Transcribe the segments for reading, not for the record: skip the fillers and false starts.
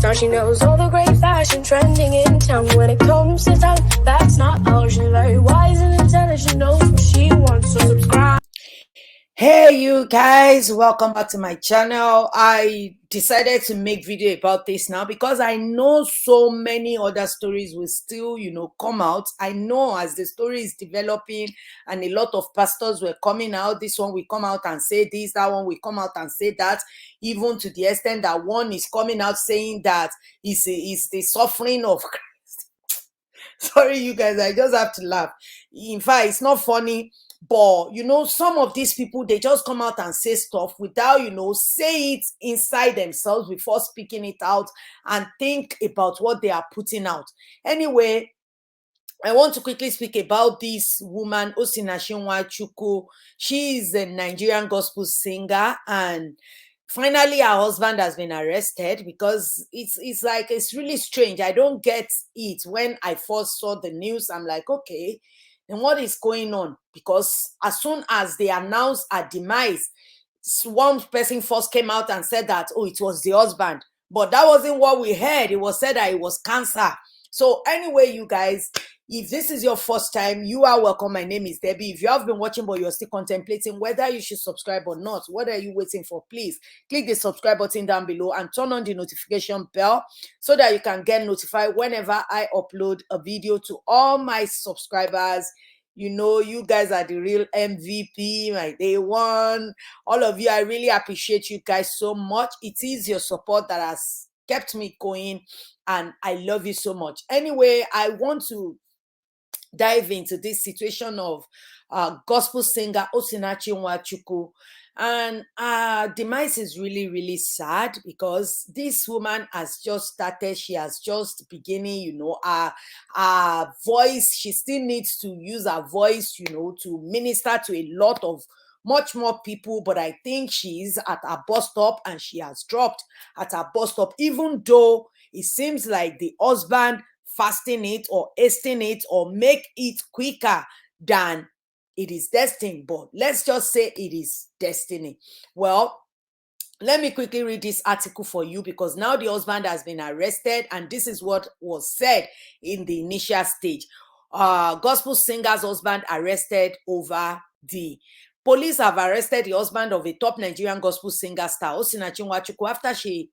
Now she knows all the great fashion trending in town. When it comes to style, that's not all. She's very wise and intelligent, knows what she wants, so subscribe. Hey you guys, welcome back to my channel. I decided to make video about this now because I know so many other stories will still come out. I know as the story is developing and a lot of pastors were coming out, this one will come out and say this, that one will come out and say that, even to the extent that one is coming out saying that it's the suffering of Christ. Sorry you guys, I just have to laugh. In fact, it's not funny. But some of these people, they just come out and say stuff without say it inside themselves before speaking it out and think about what they are putting out. Anyway, I want to quickly speak about this woman, Osinachi Nwachukwu. She is a Nigerian gospel singer, and finally her husband has been arrested because it's really strange. I don't get it. When I first saw the news, I'm like, okay, then what is going on? Because as soon as they announced her demise, one person first came out and said that, oh, it was the husband. But that wasn't what we heard. It was said that it was cancer. So anyway, you guys, if this is your first time, you are welcome. My name is Debbie. If you have been watching but you're still contemplating whether you should subscribe or not, what are you waiting for? Please click the subscribe button down below and turn on the notification bell so that you can get notified whenever I upload a video. To all my subscribers, you guys are the real MVP, my day one. All of you, I really appreciate you guys so much. It is your support that has kept me going, and I love you so much. Anyway, I want to dive into this situation of gospel singer Osinachi Nwachukwu. And demise is really, really sad because this woman has just started. She has just beginning, her voice. She still needs to use her voice, to minister to a lot of much more people. But I think she is at her bus stop and she has dropped at her bus stop, even though it seems like the husband fasting it or hasting it or make it quicker than it is destined. But let's just say it is destiny. Well, let me quickly read this article for you because now the husband has been arrested and this is what was said in the initial stage. Gospel singer's husband arrested over the police have arrested the husband of a top Nigerian gospel singer star Osinachi Nwachukwu after she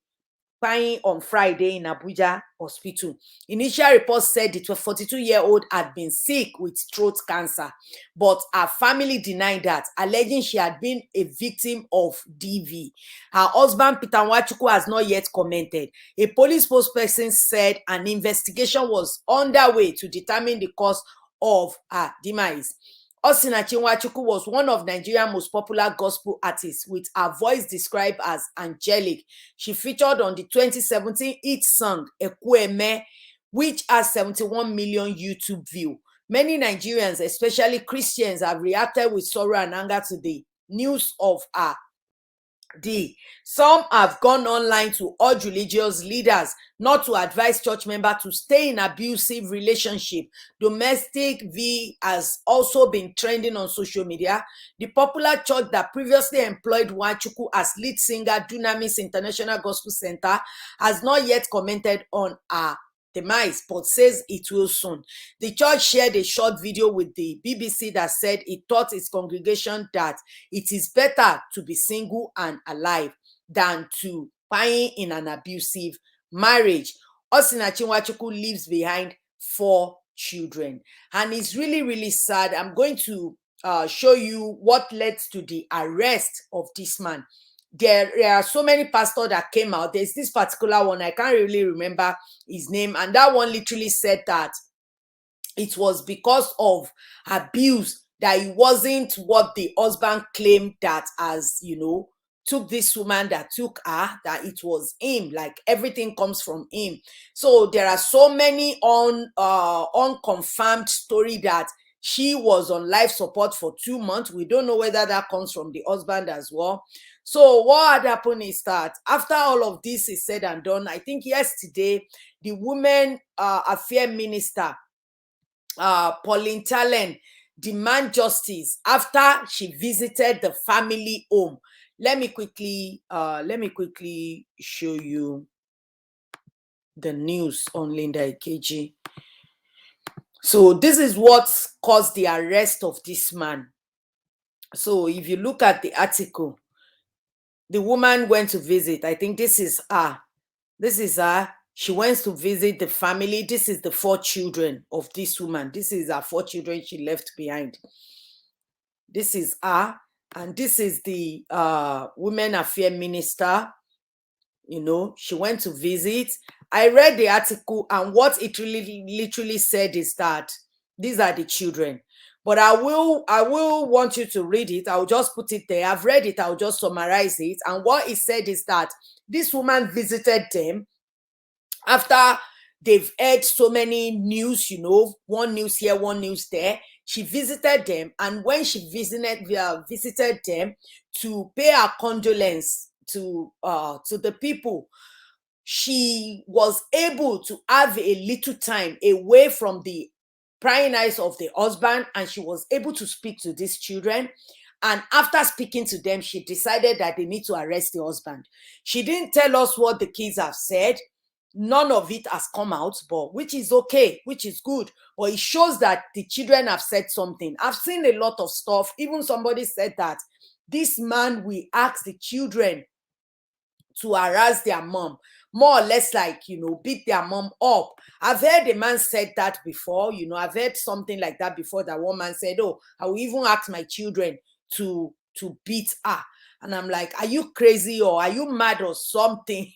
dying on Friday in Abuja hospital. Initial reports said the 42-year-old had been sick with throat cancer, but her family denied that, alleging she had been a victim of DV. Her husband, Peter Nwachukwu, has not yet commented. A police spokesperson said an investigation was underway to determine the cause of her demise. Osinachi Nwachukwu was one of Nigeria's most popular gospel artists, with her voice described as angelic. She featured on the 2017 hit song Ekwueme, which has 71 million YouTube views. Many Nigerians, especially Christians, have reacted with sorrow and anger to the news of her. Some have gone online to urge religious leaders not to advise church members to stay in abusive relationship. Domestic V has also been trending on social media. The popular church that previously employed Nwachukwu as lead singer, Dunamis International Gospel Center, has not yet commented on her demise, but says it will soon. The church shared a short video with the BBC that said it taught its congregation that it is better to be single and alive than to pine in an abusive marriage. Osinachi Nwachukwu leaves behind 4 children, and it's really, really sad. I'm going to show you what led to the arrest of this man. There are so many pastors that came out. There's this particular one, I can't really remember his name, and that one literally said that it was because of abuse, that it wasn't what the husband claimed, that as took this woman, that took her, that it was him, like everything comes from him. So there are so many unconfirmed story that she was on life support for 2 months. We don't know whether that comes from the husband as well. So what had happened is that after all of this is said and done, I think yesterday, the Women Affairs Minister, Pauline Talen, demand justice after she visited the family home. Let me quickly show you the news on Linda Ikeji. So this is what caused the arrest of this man. So if you look at the article, the woman went to visit. I think this is her. This is her. She went to visit the family. This is the 4 children of this woman. This is her 4 children she left behind. This is her. And this is the women affairs minister. You know, she went to visit. I read the article, and what it really literally said is that these are the children. But I will want you to read it. I'll just put it there. I've read it. I'll just summarize it. And what it said is that this woman visited them after they've heard so many news, you know, one news here, one news there. She visited them, and when she visited them to pay her condolence to the people, she was able to have a little time away from the prying eyes of the husband, and she was able to speak to these children. And after speaking to them, she decided that they need to arrest the husband. She didn't tell us what the kids have said. None of it has come out, but which is okay, which is good. But it shows that the children have said something. I've seen a lot of stuff. Even somebody said that this man will ask the children to harass their mom, more or less like, you know, beat their mom up. I've heard a man said that before. You know, I've heard something like that before, that one man said, oh, I will even ask my children to beat her. And I'm like, are you crazy, or are you mad or something?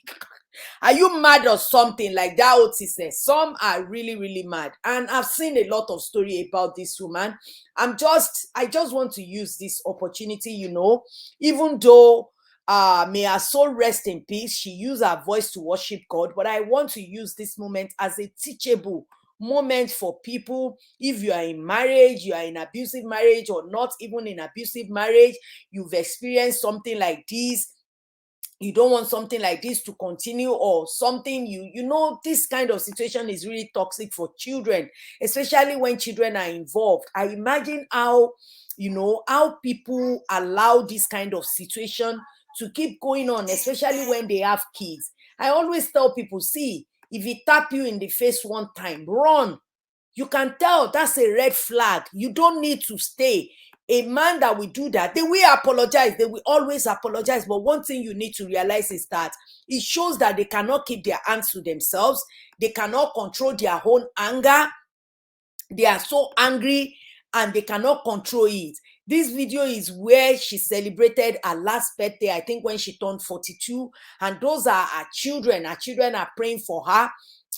Are you mad or something? Like that Oti says. Some are really, really mad. And I've seen a lot of story about this woman. I just want to use this opportunity, you know, even though may her soul rest in peace, she used her voice to worship God. But I want to use this moment as a teachable moment for people. If you are in marriage, you are in abusive marriage, or not even in abusive marriage, you've experienced something like this, you don't want something like this to continue, or something, you know, this kind of situation is really toxic for children, especially when children are involved. I imagine how, you know, how people allow this kind of situation to keep going on, especially when they have kids. I always tell people, see, if he tap you in the face one time, run. You can tell that's a red flag. You don't need to stay. A man that will do that, they will apologize. They will always apologize. But one thing you need to realize is that it shows that they cannot keep their hands to themselves. They cannot control their own anger. They are so angry and they cannot control it. This video is where she celebrated her last birthday, I think when she turned 42. And those are her children. Her children are praying for her.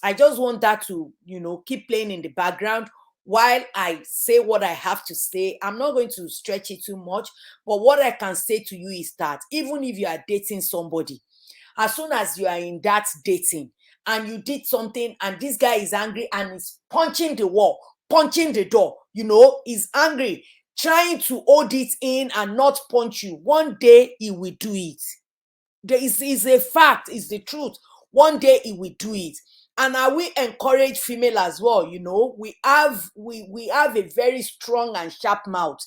I just want that to, you know, keep playing in the background while I say what I have to say. I'm not going to stretch it too much, but what I can say to you is that even if you are dating somebody, as soon as you are in that dating and you did something and this guy is angry and is punching the wall, punching the door, you know, is angry, trying to hold it in and not punch you, one day he will do it. There is a fact, is the truth. One day he will do it. And we encourage female as well, you know, we have a very strong and sharp mouth.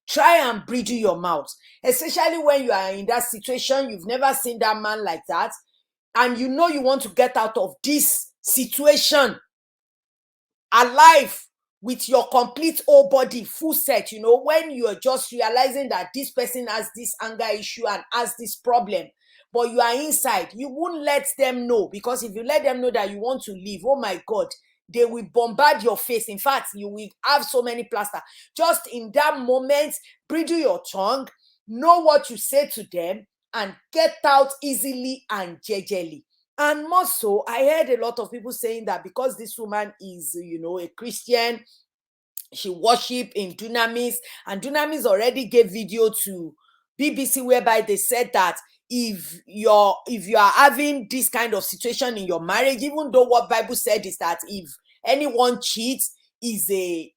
Try and bridle your mouth, especially when you are in that situation. You've never seen that man like that, and you know you want to get out of this situation alive with your complete whole body full set. You know, when you are just realizing that this person has this anger issue and has this problem, but you are inside, you won't let them know, because if you let them know that you want to leave, oh my God, they will bombard your face. In fact, you will have so many plaster. Just in that moment, bridle your tongue, know what you say to them, and get out easily and gingerly. And more so, I heard a lot of people saying that because this woman is, you know, a Christian, she worship in Dunamis, and Dunamis already gave video to BBC whereby they said that if you are having this kind of situation in your marriage, even though what Bible said is that if anyone cheats, is a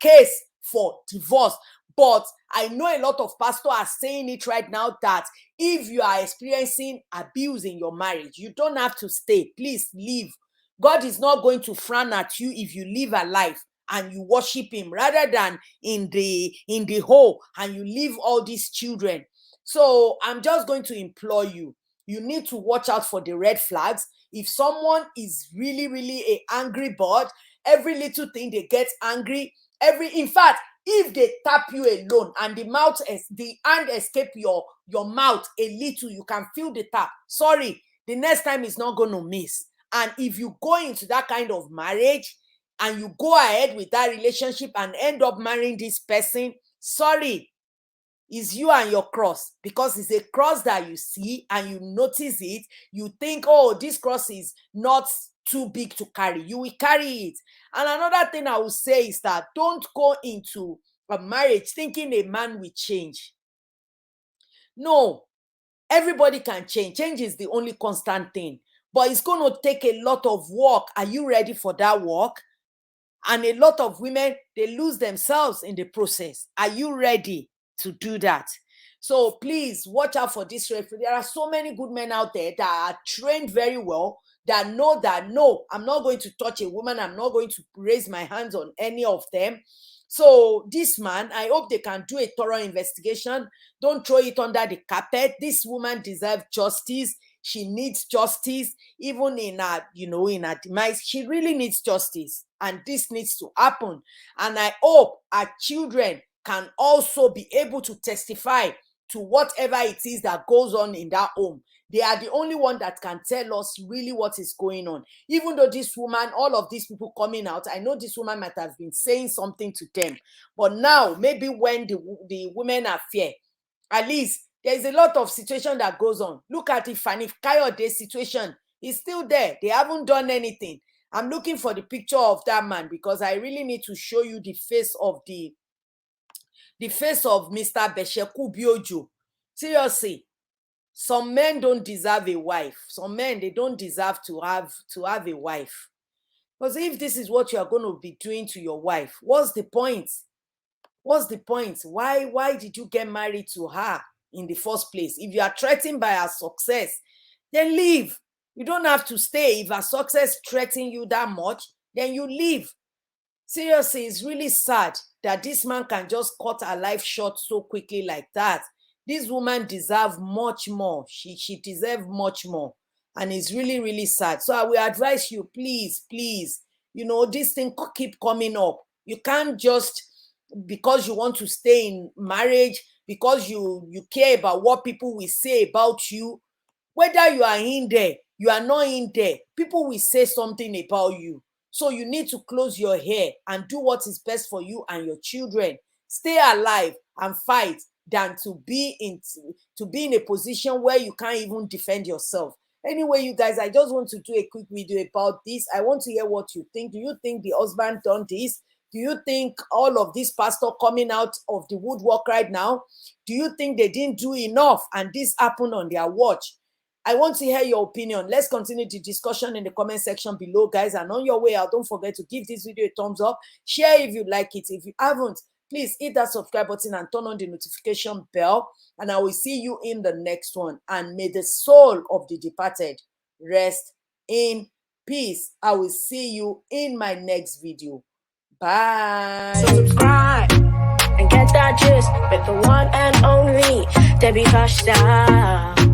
case for divorce. But I know a lot of pastors are saying it right now, that if you are experiencing abuse in your marriage, you don't have to stay. Please leave. God is not going to frown at you if you live a life and you worship him, rather than in the hole and you leave all these children. So I'm just going to implore you, You need to watch out for the red flags. If someone is really, really a angry bird, every little thing they get angry, in fact, if they tap you alone and the hand escape your mouth a little, you can feel the tap. Sorry, the next time is not going to miss. And if you go into that kind of marriage and you go ahead with that relationship and end up marrying this person, sorry, it's you and your cross, because it's a cross that you see and you notice it. You think, oh, this cross is not too big to carry. You will carry it. And another thing I will say is that don't go into a marriage thinking a man will change. No, everybody can change. Change is the only constant thing, but it's going to take a lot of work. Are you ready for that work? And a lot of women, they lose themselves in the process. Are you ready to do that? So please watch out for this referee. There are so many good men out there that are trained very well, that know that, no, I'm not going to touch a woman. I'm not going to raise my hands on any of them. So this man, I hope they can do a thorough investigation. Don't throw it under the carpet. This woman deserves justice. She needs justice, even in her, in her demise. She really needs justice, and this needs to happen. And I hope our children can also be able to testify to whatever it is that goes on in that home. They are the only one that can tell us really what is going on. Even though this woman, all of these people coming out, I know this woman might have been saying something to them. But now, maybe when the women are fair, at least there's a lot of situation that goes on. Look at Ifani Kayode's situation. He's still there. They haven't done anything. I'm looking for the picture of that man, because I really need to show you the face of Mr. Besheku Biojo. Seriously, some men don't deserve a wife. Some men, they don't deserve to have a wife. Because if this is what you are going to be doing to your wife, what's the point? What's the point? Why did you get married to her in the first place? If you are threatened by her success, then leave. You don't have to stay. If her success threatens you that much, then you leave. Seriously, it's really sad that this man can just cut her life short so quickly like that. This woman deserves much more. She deserves much more. And it's really, really sad. So I will advise you, please, this thing keep coming up. You can't just, because you want to stay in marriage, because you care about what people will say about you, whether you are in there, you are not in there, people will say something about you. So you need to close your hair and do what is best for you and your children. Stay alive and fight than to be in a position where you can't even defend yourself. Anyway, you guys, I just want to do a quick video about this. I want to hear what you think. Do you think the husband done this? Do you think all of this pastor coming out of the woodwork right now, do you think they didn't do enough and this happened on their watch? I want to hear your opinion. Let's continue the discussion in the comment section below, guys. And on your way out, don't forget to give this video a thumbs up. Share if you like it. If you haven't, please hit that subscribe button and turn on the notification bell. And I will see you in the next one. And may the soul of the departed rest in peace. I will see you in my next video. Bye. So subscribe and get that gist with the one and only Debbie Fashtyle.